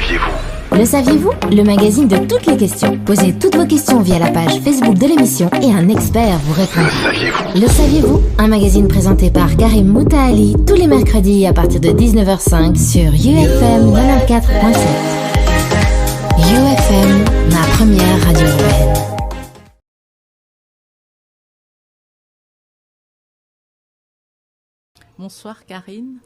saviez-vous? Le saviez-vous? Le magazine de toutes les questions. Posez toutes vos questions via la page Facebook de l'émission et un expert vous répond. Le saviez-vous? Le saviez-vous? Un magazine présenté par Karim Moutaali tous les mercredis à partir de 19h05 sur UFM 94.7. UFM, ma première radio urbaine. Bonsoir Karine.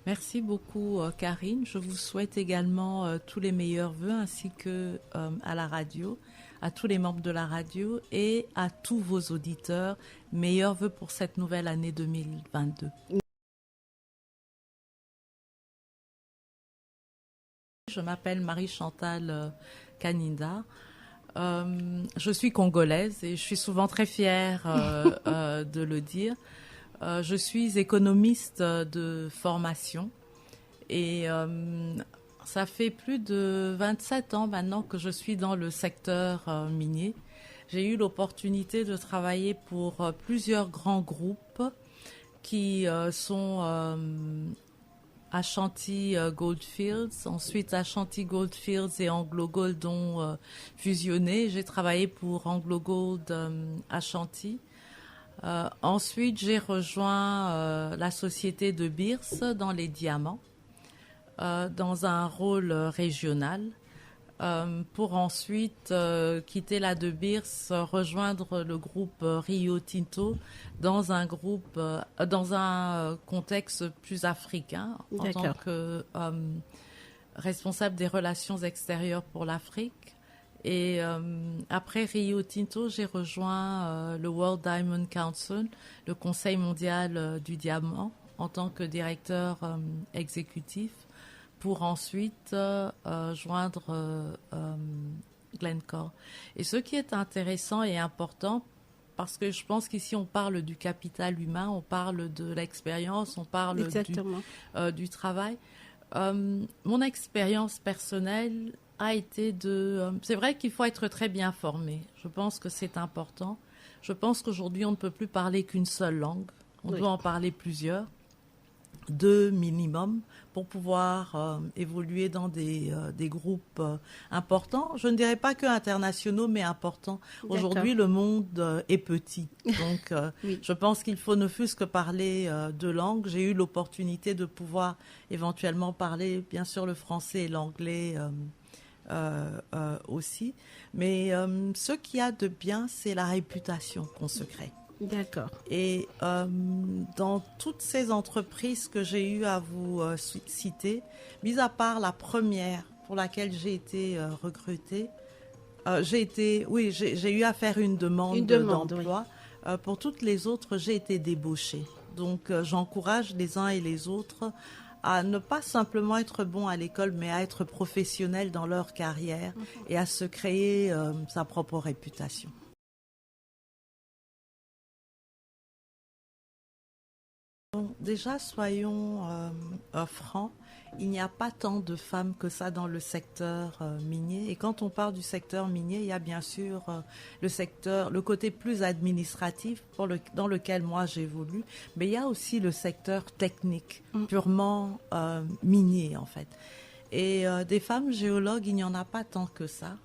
Merci beaucoup Karine. Je vous souhaite également tous les meilleurs vœux ainsi que à la radio, à tous les membres de la radio et à tous vos auditeurs. Meilleurs vœux pour cette nouvelle année 2022. Je m'appelle Marie-Chantal Kaninda. Je suis congolaise et je suis souvent très fière de le dire. Je suis économiste de formation et ça fait plus de 27 ans maintenant que je suis dans le secteur minier. J'ai eu l'opportunité de travailler pour plusieurs grands groupes qui sont Ashanti Goldfields, ensuite Ashanti Goldfields et Anglo Gold ont fusionné. J'ai travaillé pour Anglo Gold Ashanti. Ensuite, j'ai rejoint la société de Beers dans les diamants, dans un rôle régional, pour ensuite quitter la de Beers, rejoindre le groupe Rio Tinto dans un groupe, dans un contexte plus africain, en tant que responsable des relations extérieures pour l'Afrique. Et après Rio Tinto, j'ai rejoint le World Diamond Council, le Conseil mondial du diamant, en tant que directeur exécutif, pour ensuite joindre Glencore. Et ce qui est intéressant et important, parce que je pense qu'ici on parle du capital humain, on parle de l'expérience, on parle du travail. Mon expérience personnelle a été c'est vrai qu'il faut être très bien formé. Je pense que c'est important. Je pense qu'aujourd'hui, on ne peut plus parler qu'une seule langue. On doit en parler plusieurs, 2 minimum, pour pouvoir évoluer dans des groupes importants. Je ne dirais pas que internationaux, mais importants. Aujourd'hui, le monde est petit. Donc, je pense qu'il faut ne fût-ce que parler 2 langues. J'ai eu l'opportunité de pouvoir éventuellement parler, bien sûr, le français et l'anglais aussi. Mais ce qu'il y a de bien, c'est la réputation qu'on se crée. D'accord. Et dans toutes ces entreprises que j'ai eu à vous citer, mis à part la première pour laquelle j'ai été recrutée, j'ai eu à faire une demande d'emploi. Oui. Pour toutes les autres, j'ai été débauchée. Donc, j'encourage les uns et les autres à ne pas simplement être bon à l'école, mais à être professionnel dans leur carrière et à se créer sa propre réputation. Bon, déjà, soyons francs, il n'y a pas tant de femmes que ça dans le secteur minier. Et quand on parle du secteur minier, il y a bien sûr le côté plus administratif dans lequel moi j'évolue, mais il y a aussi le secteur technique, purement minier en fait. Et des femmes géologues, il n'y en a pas tant que ça.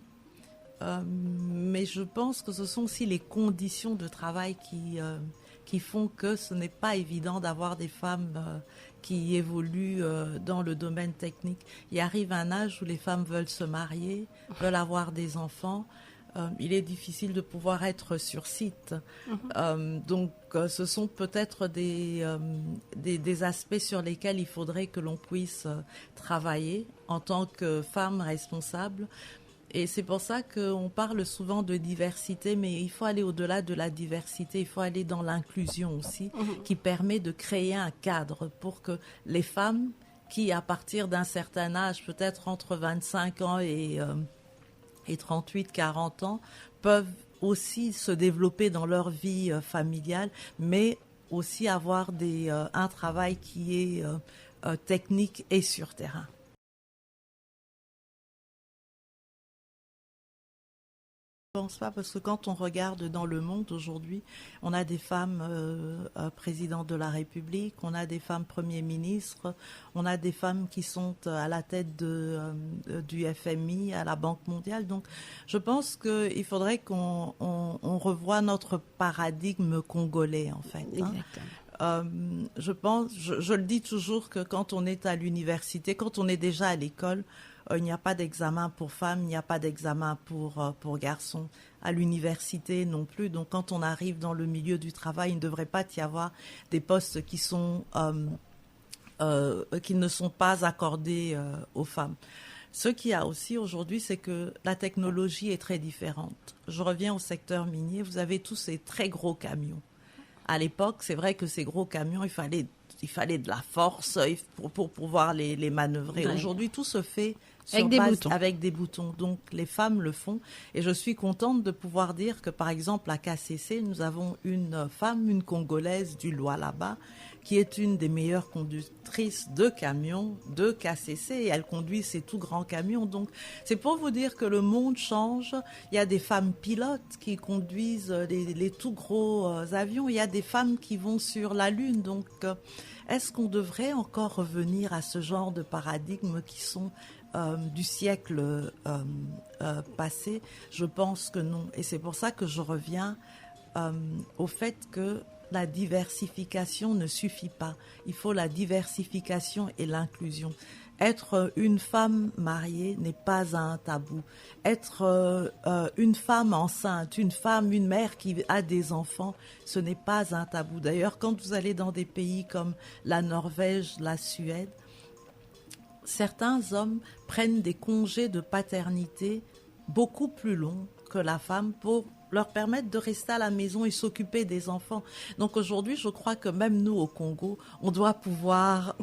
Mais je pense que ce sont aussi les conditions de travail qui font que ce n'est pas évident d'avoir des femmes qui évoluent dans le domaine technique. Il arrive un âge où les femmes veulent se marier, veulent avoir des enfants. Il est difficile de pouvoir être sur site. Donc, ce sont peut-être des aspects sur lesquels il faudrait que l'on puisse travailler en tant que femme responsable. Et c'est pour ça qu'on parle souvent de diversité, mais il faut aller au-delà de la diversité, il faut aller dans l'inclusion aussi, qui permet de créer un cadre pour que les femmes qui, à partir d'un certain âge, peut-être entre 25 ans et 38, 40 ans, peuvent aussi se développer dans leur vie familiale, mais aussi avoir un travail qui est technique et sur terrain. Je pense pas, parce que quand on regarde dans le monde aujourd'hui, on a des femmes présidentes de la République, on a des femmes premiers ministres, on a des femmes qui sont à la tête du FMI, à la Banque mondiale. Donc je pense qu'il faudrait qu'on revoie notre paradigme congolais, en fait. Je le dis toujours que quand on est à l'université, quand on est déjà à l'école, il n'y a pas d'examen pour femmes, il n'y a pas d'examen pour garçons. À l'université non plus. Donc quand on arrive dans le milieu du travail, il ne devrait pas y avoir des postes qui ne sont pas accordés aux femmes. Ce qu'il y a aussi aujourd'hui, c'est que la technologie est très différente. Je reviens au secteur minier. Vous avez tous ces très gros camions. À l'époque, c'est vrai que ces gros camions, il fallait de la force pour pouvoir les manœuvrer. Ouais. Aujourd'hui, tout se fait avec des boutons. Donc, les femmes le font. Et je suis contente de pouvoir dire que, par exemple, à KCC, nous avons une femme, une Congolaise du Lualaba, qui est une des meilleures conductrices de camions de KCC. Et elle conduit ces tout grands camions. Donc, c'est pour vous dire que le monde change. Il y a des femmes pilotes qui conduisent les tout gros avions. Il y a des femmes qui vont sur la Lune. Donc, est-ce qu'on devrait encore revenir à ce genre de paradigmes qui sont du siècle passé? Je pense que non. Et c'est pour ça que je reviens au fait que la diversification ne suffit pas. Il faut la diversification et l'inclusion. Être une femme mariée n'est pas un tabou. Être une femme enceinte, une mère qui a des enfants, ce n'est pas un tabou. D'ailleurs, quand vous allez dans des pays comme la Norvège, la Suède, certains hommes prennent des congés de paternité beaucoup plus longs que la femme pour leur permettre de rester à la maison et s'occuper des enfants. Donc aujourd'hui, je crois que même nous au Congo, on doit pouvoir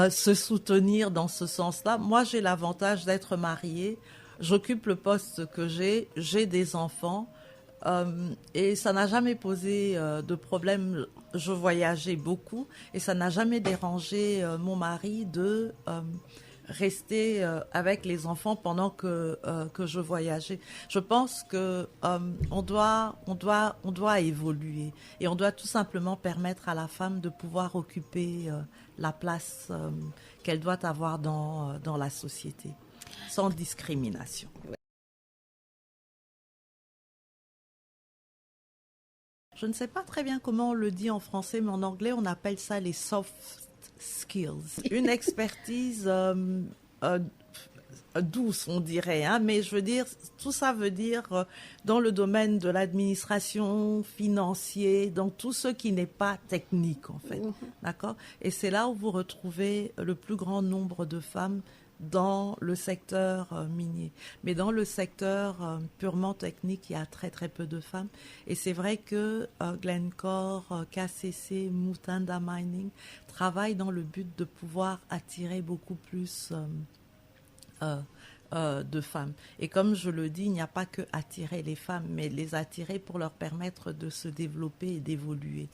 se soutenir dans ce sens-là. Moi, j'ai l'avantage d'être mariée, j'occupe le poste que j'ai des enfants et ça n'a jamais posé de problème. Je voyageais beaucoup et ça n'a jamais dérangé mon mari de rester avec les enfants pendant que je voyageais. Je pense que on doit évoluer et on doit tout simplement permettre à la femme de pouvoir occuper la place qu'elle doit avoir dans la société, sans discrimination. Je ne sais pas très bien comment on le dit en français, mais en anglais, on appelle ça les soft skills. Une expertise douce, on dirait, hein, mais je veux dire, tout ça veut dire dans le domaine de l'administration, financier, dans tout ce qui n'est pas technique, en fait. D'accord ? Et c'est là où vous retrouvez le plus grand nombre de femmes dans le secteur minier. Mais dans le secteur purement technique, il y a très très peu de femmes. Et c'est vrai que Glencore, KCC, Mutanda Mining travaillent dans le but de pouvoir attirer beaucoup plus de femmes. Et comme je le dis, il n'y a pas que attirer les femmes, mais les attirer pour leur permettre de se développer et d'évoluer.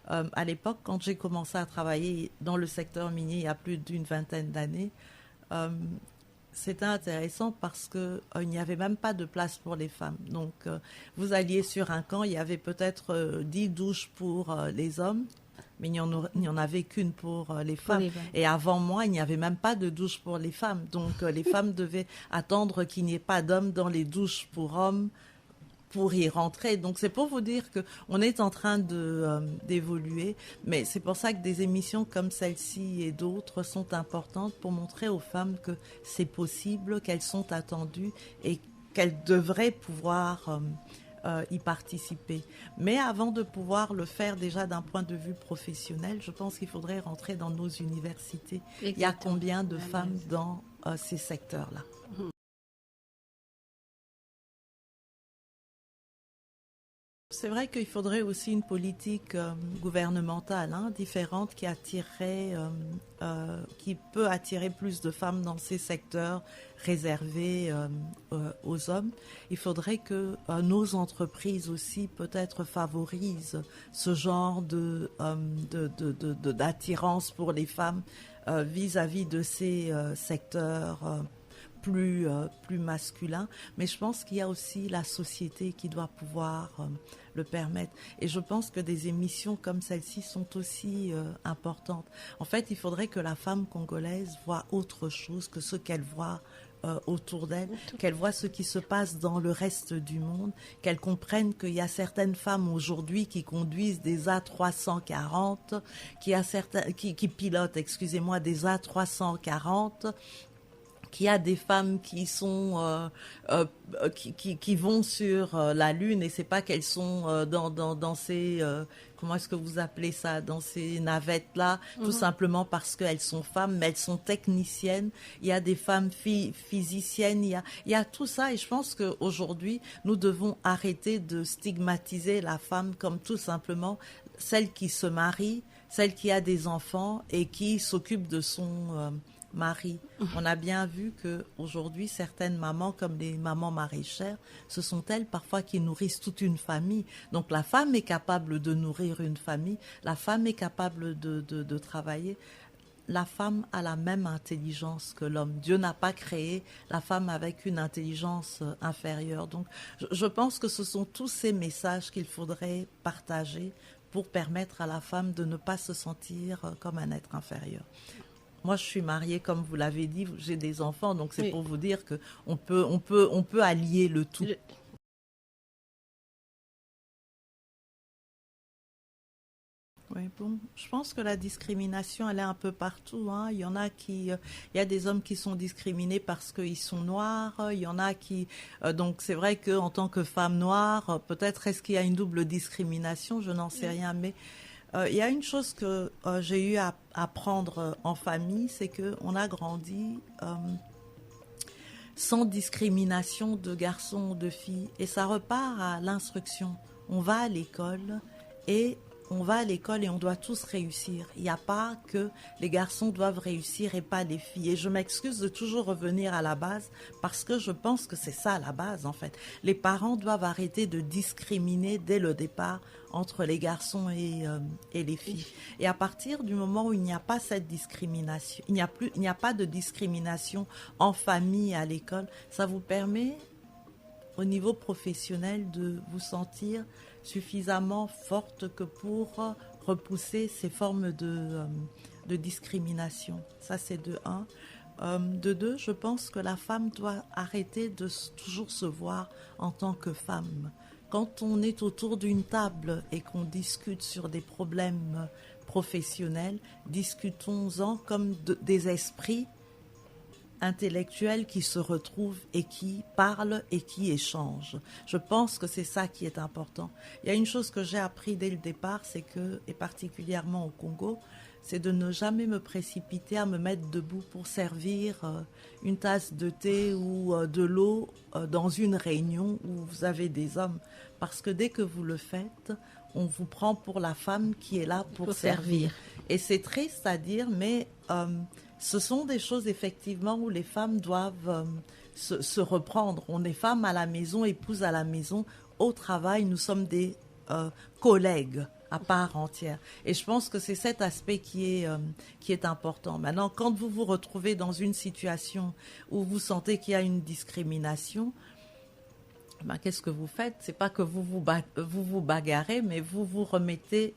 À l'époque, quand j'ai commencé à travailler dans le secteur minier il y a plus d'une vingtaine d'années, c'était intéressant parce que il n'y avait même pas de place pour les femmes. Donc, vous alliez sur un camp, il y avait peut-être 10 douches pour les hommes, mais il n'y en avait qu'une pour les femmes. Et avant moi, il n'y avait même pas de douche pour les femmes. Donc, les femmes devaient attendre qu'il n'y ait pas d'hommes dans les douches pour hommes pour y rentrer. Donc, c'est pour vous dire qu'on est en train d'évoluer, mais c'est pour ça que des émissions comme celle-ci et d'autres sont importantes pour montrer aux femmes que c'est possible, qu'elles sont attendues et qu'elles devraient pouvoir y participer. Mais avant de pouvoir le faire déjà d'un point de vue professionnel, je pense qu'il faudrait rentrer dans nos universités. Exactement. Il y a combien de femmes dans ces secteurs-là ? C'est vrai qu'il faudrait aussi une politique gouvernementale différente qui attirerait, qui peut attirer plus de femmes dans ces secteurs réservés aux hommes. Il faudrait que nos entreprises aussi peut-être favorisent ce genre d'attirance pour les femmes vis-à-vis de ces secteurs plus masculin, mais je pense qu'il y a aussi la société qui doit pouvoir le permettre. Et je pense que des émissions comme celle-ci sont aussi importantes. En fait, il faudrait que la femme congolaise voit autre chose que ce qu'elle voit autour d'elle, qu'elle voit ce qui se passe dans le reste du monde, qu'elle comprenne qu'il y a certaines femmes aujourd'hui qui conduisent des A340, qui pilotent, excusez-moi, des A340, qu'il y a des femmes qui sont qui vont sur la Lune, et c'est pas qu'elles sont dans ces comment est-ce que vous appelez ça, dans ces navettes-là, tout simplement parce qu'elles sont femmes, mais elles sont techniciennes. Il y a des femmes physiciennes, il y a tout ça, et je pense qu'aujourd'hui, nous devons arrêter de stigmatiser la femme comme tout simplement celle qui se marie, celle qui a des enfants et qui s'occupe de son mari. On a bien vu qu'aujourd'hui, certaines mamans, comme les mamans maraîchères, ce sont elles parfois qui nourrissent toute une famille. Donc la femme est capable de nourrir une famille, la femme est capable de travailler. La femme a la même intelligence que l'homme. Dieu n'a pas créé la femme avec une intelligence inférieure. Donc je pense que ce sont tous ces messages qu'il faudrait partager pour permettre à la femme de ne pas se sentir comme un être inférieur. Moi, je suis mariée, comme vous l'avez dit, j'ai des enfants, donc c'est pour vous dire qu'on peut allier le tout. Oui, bon, je pense que la discrimination, elle est un peu partout, hein. Il y a des hommes qui sont discriminés parce qu'ils sont noirs. Il y en a qui, donc c'est vrai qu'en tant que femme noire, peut-être est-ce qu'il y a une double discrimination, je n'en sais rien, mais il y a une chose que j'ai eu à apprendre en famille, c'est qu'on a grandi sans discrimination de garçons ou de filles. Et ça repart à l'instruction. On va à l'école et on doit tous réussir. Il n'y a pas que les garçons doivent réussir et pas les filles. Et je m'excuse de toujours revenir à la base parce que je pense que c'est ça la base en fait. Les parents doivent arrêter de discriminer dès le départ entre les garçons et les filles. Et à partir du moment où il n'y a pas cette discrimination, il n'y a pas de discrimination en famille et à l'école, ça vous permet au niveau professionnel de vous sentir suffisamment forte que pour repousser ces formes de discrimination. Ça, c'est de un. De deux, je pense que la femme doit arrêter de toujours se voir en tant que femme. Quand on est autour d'une table et qu'on discute sur des problèmes professionnels, discutons-en comme des esprits intellectuels qui se retrouvent et qui parlent et qui échangent. Je pense que c'est ça qui est important. Il y a une chose que j'ai appris dès le départ, c'est que, et particulièrement au Congo, c'est de ne jamais me précipiter à me mettre debout pour servir une tasse de thé ou de l'eau dans une réunion où vous avez des hommes. Parce que dès que vous le faites, on vous prend pour la femme qui est là pour servir. Et c'est triste à dire, mais ce sont des choses effectivement où les femmes doivent se reprendre. On est femmes à la maison, épouses à la maison, au travail, nous sommes des collègues à part entière. Et je pense que c'est cet aspect qui est important. Maintenant, quand vous vous retrouvez dans une situation où vous sentez qu'il y a une discrimination, ben, qu'est-ce que vous faites? C'est pas que vous bagarrez, mais vous remettez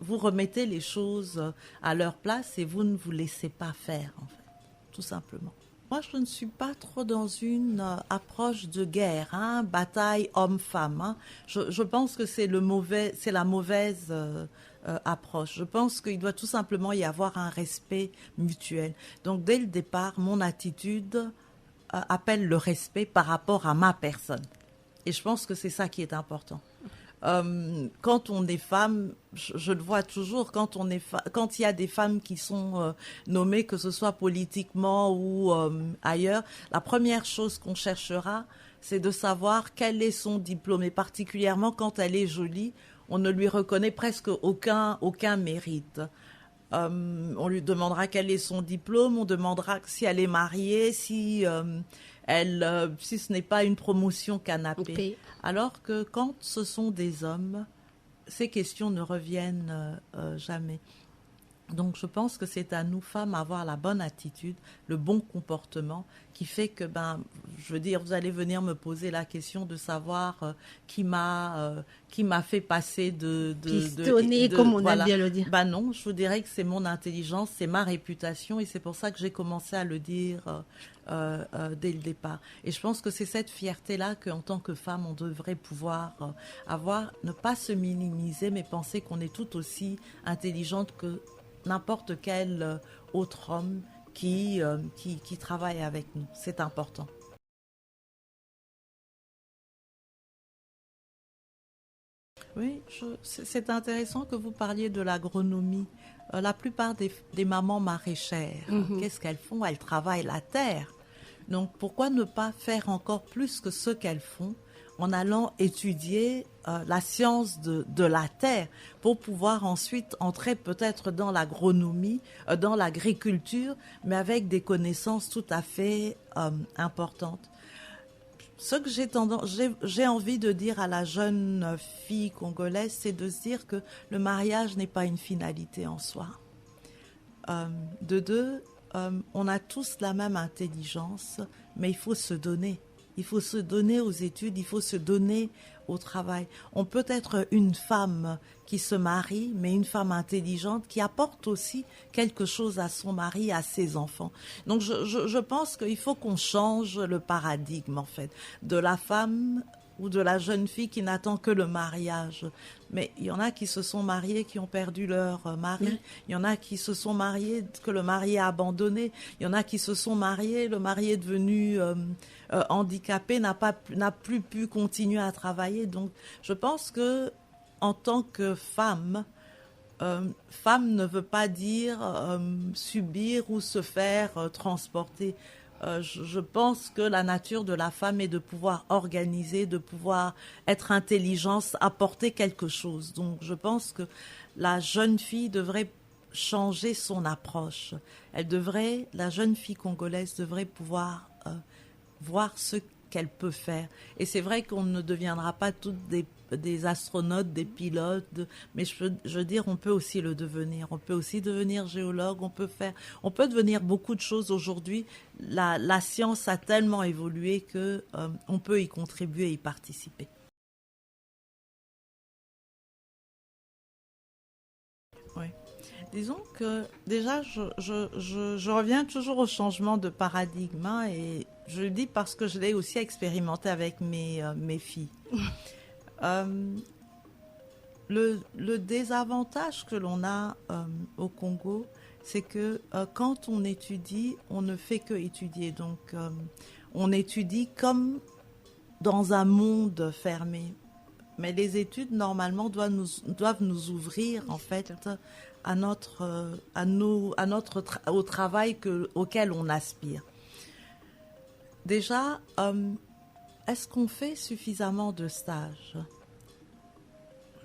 les choses à leur place et vous ne vous laissez pas faire, en fait, tout simplement. Moi, je ne suis pas trop dans une approche de guerre, hein, bataille homme-femme. Hein. Je pense que c'est la mauvaise approche. Je pense qu'il doit tout simplement y avoir un respect mutuel. Donc, dès le départ, mon attitude appelle le respect par rapport à ma personne. Et je pense que c'est ça qui est important. Quand on est femme, je le vois toujours, quand il y a des femmes qui sont nommées, que ce soit politiquement ou ailleurs, la première chose qu'on cherchera, c'est de savoir quel est son diplôme. Et particulièrement quand elle est jolie, on ne lui reconnaît presque aucun mérite. On lui demandera quel est son diplôme, on demandera si elle est mariée, si ce n'est pas une promotion canapé. Alors que quand ce sont des hommes, ces questions ne reviennent jamais. Donc je pense que c'est à nous femmes avoir la bonne attitude, le bon comportement qui fait que je veux dire, vous allez venir me poser la question de savoir qui m'a fait passer pistonner, comme on aime bien le dire. Non, je vous dirais que c'est mon intelligence, c'est ma réputation et c'est pour ça que j'ai commencé à le dire dès le départ. Et je pense que c'est cette fierté-là qu'en tant que femme, on devrait pouvoir avoir, ne pas se minimiser, mais penser qu'on est tout aussi intelligente que n'importe quel autre homme qui travaille avec nous. C'est important. Oui, c'est intéressant que vous parliez de l'agronomie. La plupart des mamans maraîchères, qu'est-ce qu'elles font? Elles travaillent la terre. Donc pourquoi ne pas faire encore plus que ce qu'elles font en allant étudier la science de la terre pour pouvoir ensuite entrer peut-être dans l'agronomie, dans l'agriculture, mais avec des connaissances tout à fait importantes. Ce que j'ai envie de dire à la jeune fille congolaise, c'est de se dire que le mariage n'est pas une finalité en soi. De deux, on a tous la même intelligence, mais il faut se donner. Il faut se donner aux études, il faut se donner au travail. On peut être une femme qui se marie, mais une femme intelligente qui apporte aussi quelque chose à son mari, à ses enfants. Donc je pense qu'il faut qu'on change le paradigme, en fait, de la femme ou de la jeune fille qui n'attend que le mariage. Mais il y en a qui se sont mariés, qui ont perdu leur mari. Il y en a qui se sont mariés, que le mari a abandonné. Il y en a qui se sont mariés, le mari est devenu handicapé, n'a plus pu continuer à travailler. Donc, je pense que en tant que femme, femme ne veut pas dire subir ou se faire transporter. Je pense que la nature de la femme est de pouvoir organiser, de pouvoir être intelligente, apporter quelque chose. Donc je pense que la jeune fille devrait changer son approche. La jeune fille congolaise devrait pouvoir voir ce qu'elle peut faire. Et c'est vrai qu'on ne deviendra pas toutes des astronautes, des pilotes, mais je veux dire, on peut aussi le devenir. On peut aussi devenir géologue, on peut devenir beaucoup de choses aujourd'hui. La science a tellement évolué que on peut y contribuer et y participer. Oui. Disons que déjà, je reviens toujours au changement de paradigme, hein, et je le dis parce que je l'ai aussi expérimenté avec mes filles. Le désavantage que l'on a au Congo, c'est que quand on étudie, on ne fait que étudier. Donc, on étudie comme dans un monde fermé. Mais les études, normalement, doivent nous ouvrir, en fait, au travail auquel on aspire. Déjà, est-ce qu'on fait suffisamment de stages?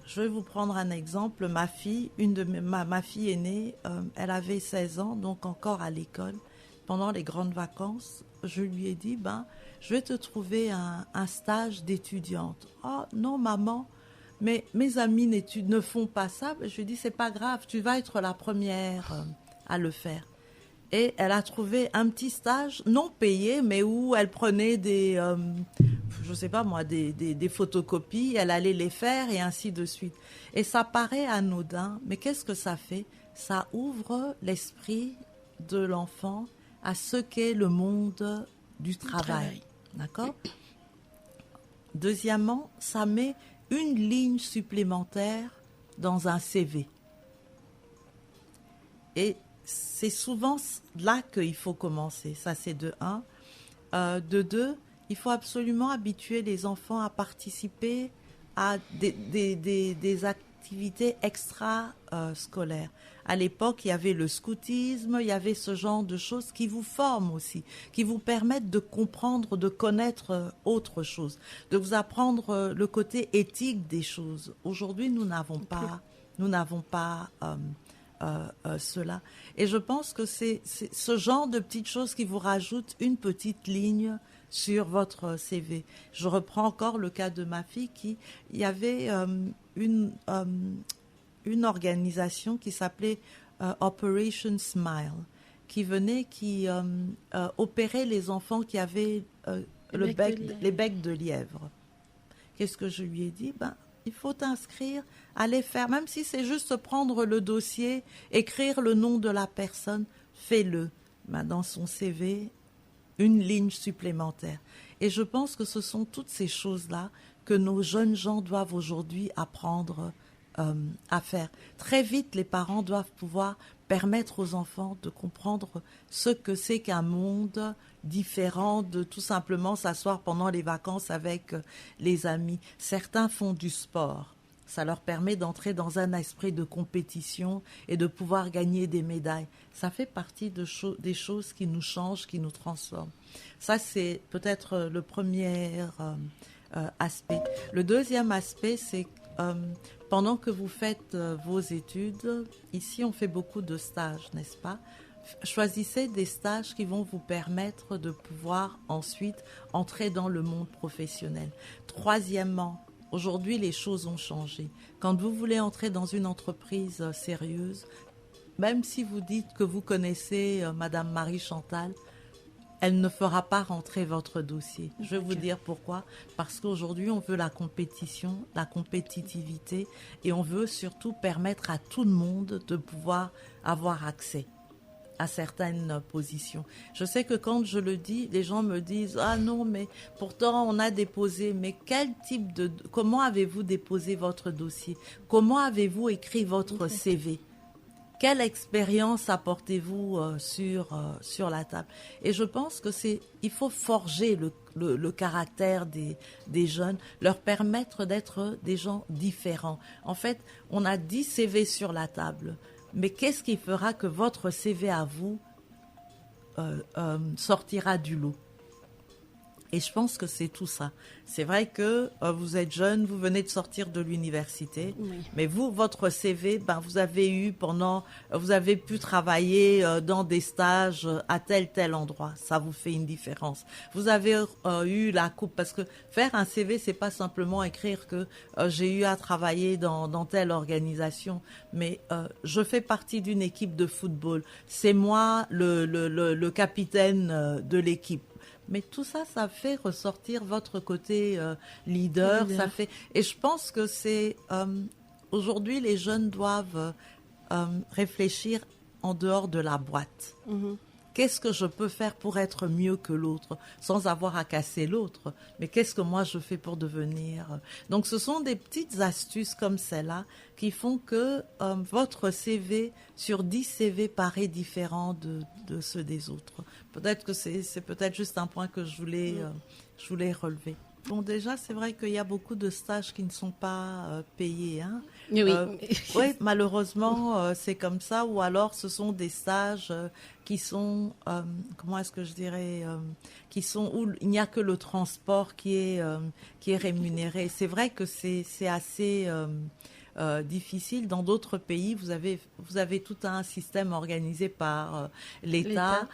Je vais vous prendre un exemple. Ma fille aînée, elle avait 16 ans, donc encore à l'école. Pendant les grandes vacances, je lui ai dit, je vais te trouver un stage d'étudiante. Oh non, maman, mais mes amis ne font pas ça. Je lui ai dit, c'est pas grave, tu vas être la première à le faire. Et elle a trouvé un petit stage non payé, mais où elle prenait des photocopies, elle allait les faire et ainsi de suite. Et ça paraît anodin, mais qu'est-ce que ça fait? Ça ouvre l'esprit de l'enfant à ce qu'est le monde du travail. D'accord? Deuxièmement, ça met une ligne supplémentaire dans un CV. Et c'est souvent là qu'il faut commencer. Ça, c'est de 1. De 2, il faut absolument habituer les enfants à participer à des activités extra-scolaires. À l'époque, il y avait le scoutisme, il y avait ce genre de choses qui vous forment aussi, qui vous permettent de comprendre, de connaître autre chose, de vous apprendre le côté éthique des choses. Aujourd'hui, nous n'avons pas cela. Et je pense que c'est ce genre de petites choses qui vous rajoutent une petite ligne sur votre CV. Je reprends encore le cas de ma fille il y avait une organisation qui s'appelait Operation Smile, qui opérait les enfants qui avaient les becs de lièvre. Qu'est-ce que je lui ai dit? Il faut t'inscrire, aller faire, même si c'est juste prendre le dossier, écrire le nom de la personne, fais-le. Dans son CV, une ligne supplémentaire. Et je pense que ce sont toutes ces choses-là que nos jeunes gens doivent aujourd'hui apprendre à faire. Très vite, les parents doivent pouvoir permettre aux enfants de comprendre ce que c'est qu'un monde différent de tout simplement s'asseoir pendant les vacances avec les amis. Certains font du sport. Ça leur permet d'entrer dans un esprit de compétition et de pouvoir gagner des médailles. Ça fait partie des choses qui nous changent, qui nous transforment. Ça, c'est peut-être le premier aspect. Le deuxième aspect, c'est pendant que vous faites vos études, ici on fait beaucoup de stages, n'est-ce pas? Choisissez des stages qui vont vous permettre de pouvoir ensuite entrer dans le monde professionnel. Troisièmement, aujourd'hui, les choses ont changé. Quand vous voulez entrer dans une entreprise sérieuse, même si vous dites que vous connaissez Madame Marie Chantal, elle ne fera pas rentrer votre dossier. Je vais vous dire pourquoi. Parce qu'aujourd'hui, on veut la compétition, la compétitivité, et on veut surtout permettre à tout le monde de pouvoir avoir accès à certaines positions. Je sais que quand je le dis, les gens me disent « Ah non, mais pourtant on a déposé. » Mais comment avez-vous déposé votre dossier? Comment avez-vous écrit votre CV? Quelle expérience apportez-vous sur la table? Et je pense que il faut forger le caractère des jeunes, leur permettre d'être des gens différents. En fait, on a 10 CV sur la table. Mais qu'est-ce qui fera que votre CV à vous sortira du lot? Et je pense que c'est tout ça. C'est vrai que vous êtes jeune, vous venez de sortir de l'université, oui. Mais vous, votre CV, vous avez pu travailler dans des stages à tel endroit. Ça vous fait une différence. Vous avez eu la coupe, parce que faire un CV, c'est pas simplement écrire que j'ai eu à travailler dans telle organisation, mais je fais partie d'une équipe de football. C'est moi le capitaine de l'équipe. Mais tout ça, ça fait ressortir votre côté leader. Ça fait... Et je pense que c'est... aujourd'hui, les jeunes doivent réfléchir en dehors de la boîte. Mm-hmm. Qu'est-ce que je peux faire pour être mieux que l'autre, sans avoir à casser l'autre? Mais qu'est-ce que moi je fais pour devenir... Donc, ce sont des petites astuces comme celle-là qui font que votre CV, sur 10 CV, paraît différent de ceux des autres. Peut-être que c'est peut-être juste un point que je voulais relever. Bon, déjà, c'est vrai qu'il y a beaucoup de stages qui ne sont pas payés. Hein. Oui. Oui, malheureusement, c'est comme ça. Ou alors, ce sont des stages qui sont, comment est-ce que je dirais, qui sont où il n'y a que le transport qui est rémunéré. C'est vrai que c'est assez difficile. Dans d'autres pays, vous avez tout un système organisé par l'État.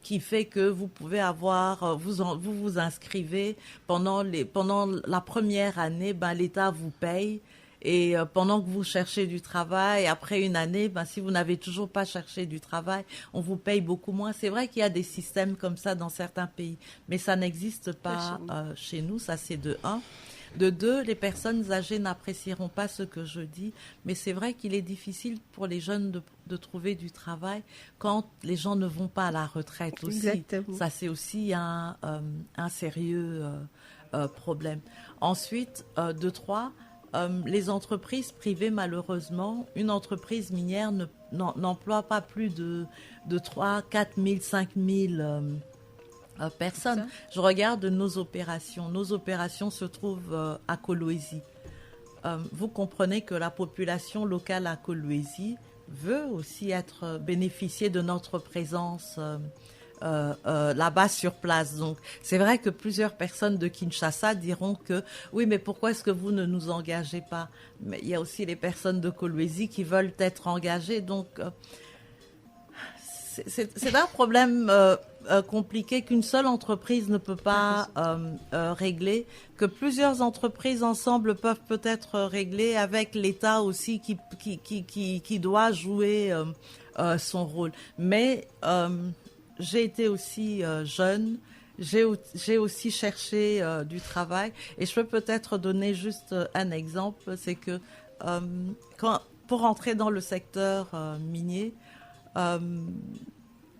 Qui fait que vous pouvez avoir, vous inscrivez pendant la première année, l'État vous paye, et pendant que vous cherchez du travail, après une année, si vous n'avez toujours pas cherché du travail, on vous paye beaucoup moins. C'est vrai qu'il y a des systèmes comme ça dans certains pays, mais ça n'existe pas chez nous. Ça, c'est de 1. De 2, les personnes âgées n'apprécieront pas ce que je dis, mais c'est vrai qu'il est difficile pour les jeunes de trouver du travail quand les gens ne vont pas à la retraite aussi. Exactement. Ça, c'est aussi un sérieux problème. Ensuite, de 3, les entreprises privées, malheureusement, une entreprise minière n'emploie pas plus de 3, 4 000, 5 000 personnes. Je regarde nos opérations. Nos opérations se trouvent à Kolwezi. Vous comprenez que la population locale à Kolwezi veut aussi bénéficier de notre présence là-bas sur place. Donc, c'est vrai que plusieurs personnes de Kinshasa diront que oui, mais pourquoi est-ce que vous ne nous engagez pas? Mais il y a aussi les personnes de Kolwezi qui veulent être engagées. Donc, c'est un problème compliqué, qu'une seule entreprise ne peut pas régler, que plusieurs entreprises ensemble peuvent peut-être régler, avec l'État aussi qui doit jouer son rôle. Mais j'ai été aussi jeune, j'ai aussi cherché du travail, et je peux peut-être donner juste un exemple, c'est que pour entrer dans le secteur minier,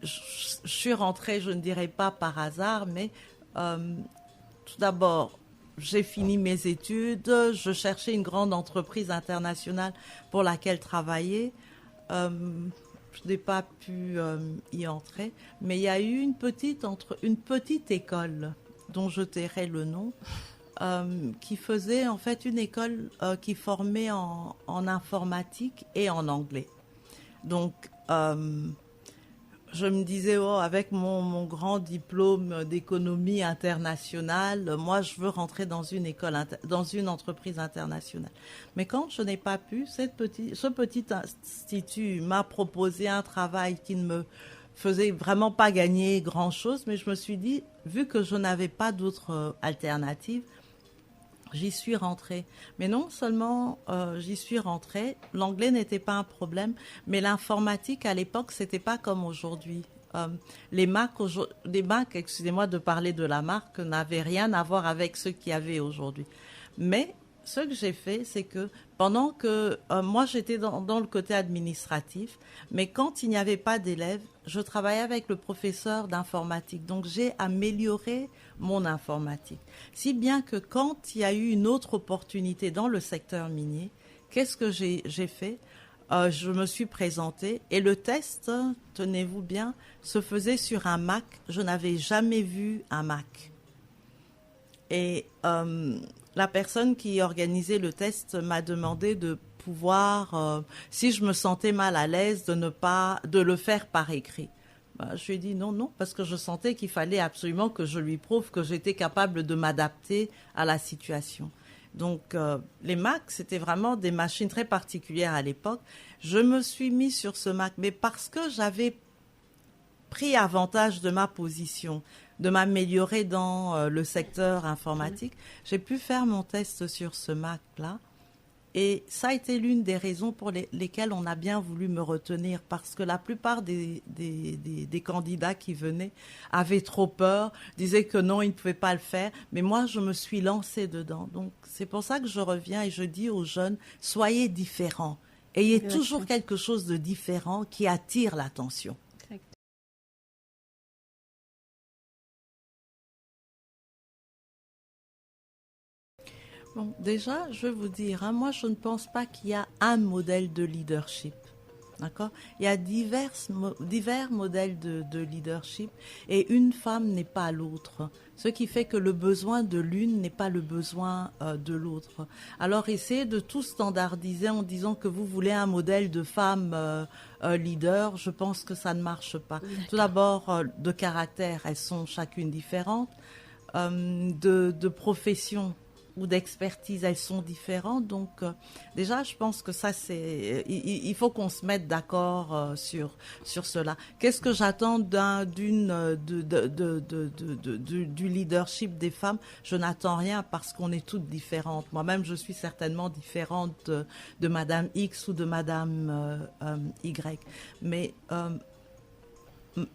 je suis rentrée, je ne dirais pas par hasard, mais tout d'abord, j'ai fini mes études, je cherchais une grande entreprise internationale pour laquelle travailler. Je n'ai pas pu y entrer, mais il y a eu une petite école dont je tairai le nom, qui faisait en fait une école qui formait en informatique et en anglais. Donc, je me disais, avec mon grand diplôme d'économie internationale, moi, je veux rentrer dans dans une entreprise internationale. Mais quand je n'ai pas pu, ce petit institut m'a proposé un travail qui ne me faisait vraiment pas gagner grand-chose, mais je me suis dit, vu que je n'avais pas d'autre alternative, j'y suis rentrée. Mais non seulement j'y suis rentrée, l'anglais n'était pas un problème, mais l'informatique à l'époque, c'était pas comme aujourd'hui. Les Mac, excusez-moi de parler de la marque, n'avaient rien à voir avec ceux qu'il y avait aujourd'hui. Mais ce que j'ai fait, c'est que pendant que moi j'étais dans le côté administratif, mais quand il n'y avait pas d'élèves, je travaillais avec le professeur d'informatique. Donc j'ai amélioré mon informatique. Si bien que quand il y a eu une autre opportunité dans le secteur minier, qu'est-ce que j'ai fait ? Je me suis présentée et le test, tenez-vous bien, se faisait sur un Mac. Je n'avais jamais vu un Mac. Et la personne qui organisait le test m'a demandé de pouvoir, si je me sentais mal à l'aise, de le faire par écrit. Je lui ai dit non, parce que je sentais qu'il fallait absolument que je lui prouve que j'étais capable de m'adapter à la situation. Donc, les Mac, c'était vraiment des machines très particulières à l'époque. Je me suis mis sur ce Mac, mais parce que j'avais pris avantage de ma position, de m'améliorer dans le secteur informatique, j'ai pu faire mon test sur ce Mac-là. Et ça a été l'une des raisons pour lesquelles on a bien voulu me retenir, parce que la plupart des candidats qui venaient avaient trop peur, disaient que non, ils ne pouvaient pas le faire. Mais moi, je me suis lancée dedans. Donc, c'est pour ça que je reviens et je dis aux jeunes, soyez différents. Ayez toujours quelque chose de différent qui attire l'attention. Bon, déjà, je vais vous dire, moi, je ne pense pas qu'il y a un modèle de leadership. D'accord ? Il y a divers modèles de leadership et une femme n'est pas l'autre. Ce qui fait que le besoin de l'une n'est pas le besoin de l'autre. Alors, essayez de tout standardiser en disant que vous voulez un modèle de femme leader. Je pense que ça ne marche pas. D'accord. Tout d'abord, de caractère, elles sont chacune différentes. De profession ou d'expertise, elles sont différentes. Donc, déjà, je pense que ça, il faut qu'on se mette d'accord sur cela. Qu'est-ce que j'attends du leadership des femmes ? Je n'attends rien parce qu'on est toutes différentes. Moi-même, je suis certainement différente de Madame X ou de Madame Y. Mais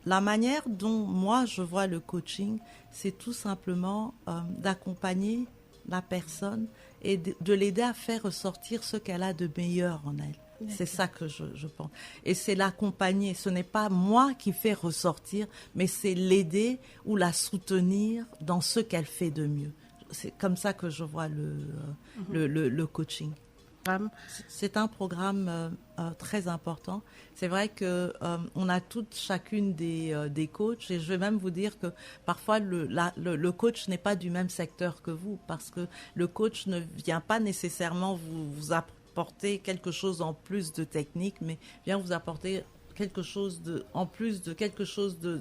la manière dont moi, je vois le coaching, c'est tout simplement d'accompagner la personne et de l'aider à faire ressortir ce qu'elle a de meilleur en elle. D'accord. C'est ça que je pense. Et c'est l'accompagner. Ce n'est pas moi qui fais ressortir, mais c'est l'aider ou la soutenir dans ce qu'elle fait de mieux. C'est comme ça que je vois le coaching. C'est un programme très important. C'est vrai que on a chacune des coachs, et je vais même vous dire que parfois le coach n'est pas du même secteur que vous, parce que le coach ne vient pas nécessairement vous apporter quelque chose en plus de technique, mais vient vous apporter quelque chose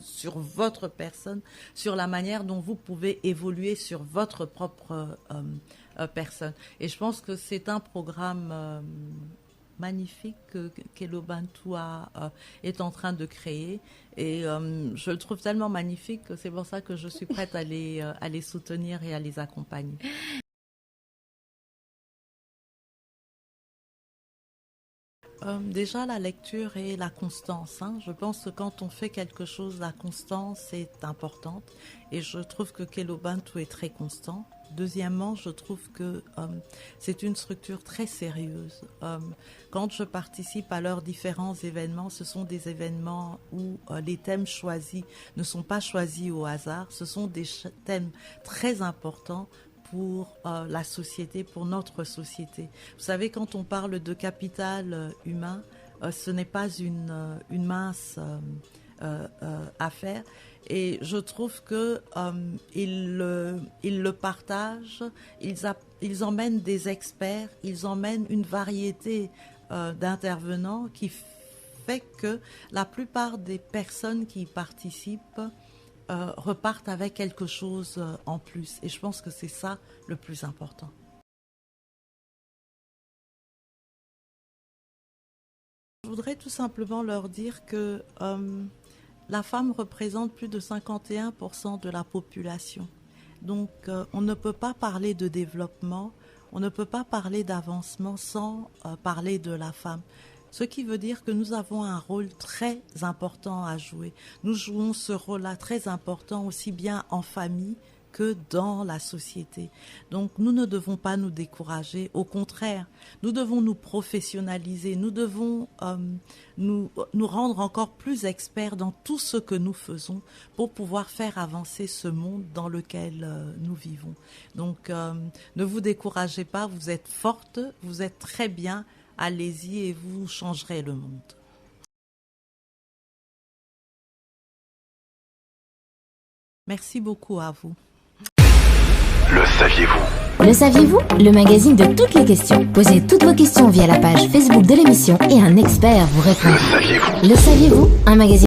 sur votre personne, sur la manière dont vous pouvez évoluer sur votre propre personne. Et je pense que c'est un programme magnifique qu'Elobantou est en train de créer. Et je le trouve tellement magnifique que c'est pour ça que je suis prête à les soutenir et à les accompagner. Déjà, la lecture et la constance. Je pense que quand on fait quelque chose, la constance est importante. Et je trouve que Kelobantou est très constant. Deuxièmement, je trouve que c'est une structure très sérieuse. Quand je participe à leurs différents événements, ce sont des événements où les thèmes choisis ne sont pas choisis au hasard. Ce sont des thèmes très importants pour la société, pour notre société. Vous savez, quand on parle de capital humain, ce n'est pas une mince affaire. Et je trouve que ils le partagent, ils emmènent des experts, ils emmènent une variété d'intervenants qui fait que la plupart des personnes qui y participent repartent avec quelque chose en plus. Et je pense que c'est ça le plus important. Je voudrais tout simplement leur dire que la femme représente plus de 51% de la population. Donc on ne peut pas parler de développement, on ne peut pas parler d'avancement sans parler de la femme. Ce qui veut dire que nous avons un rôle très important à jouer. Nous jouons ce rôle-là très important aussi bien en famille que dans la société. Donc nous ne devons pas nous décourager. Au contraire, nous devons nous professionnaliser. Nous devons nous rendre encore plus experts dans tout ce que nous faisons pour pouvoir faire avancer ce monde dans lequel nous vivons. Donc ne vous découragez pas, vous êtes fortes, vous êtes très bien. Allez-y et vous changerez le monde. Merci beaucoup à vous. Le saviez-vous ? Le saviez-vous ? Le magazine de toutes les questions. Posez toutes vos questions via la page Facebook de l'émission et un expert vous répond. Le saviez-vous ? Le saviez-vous ? Un magazine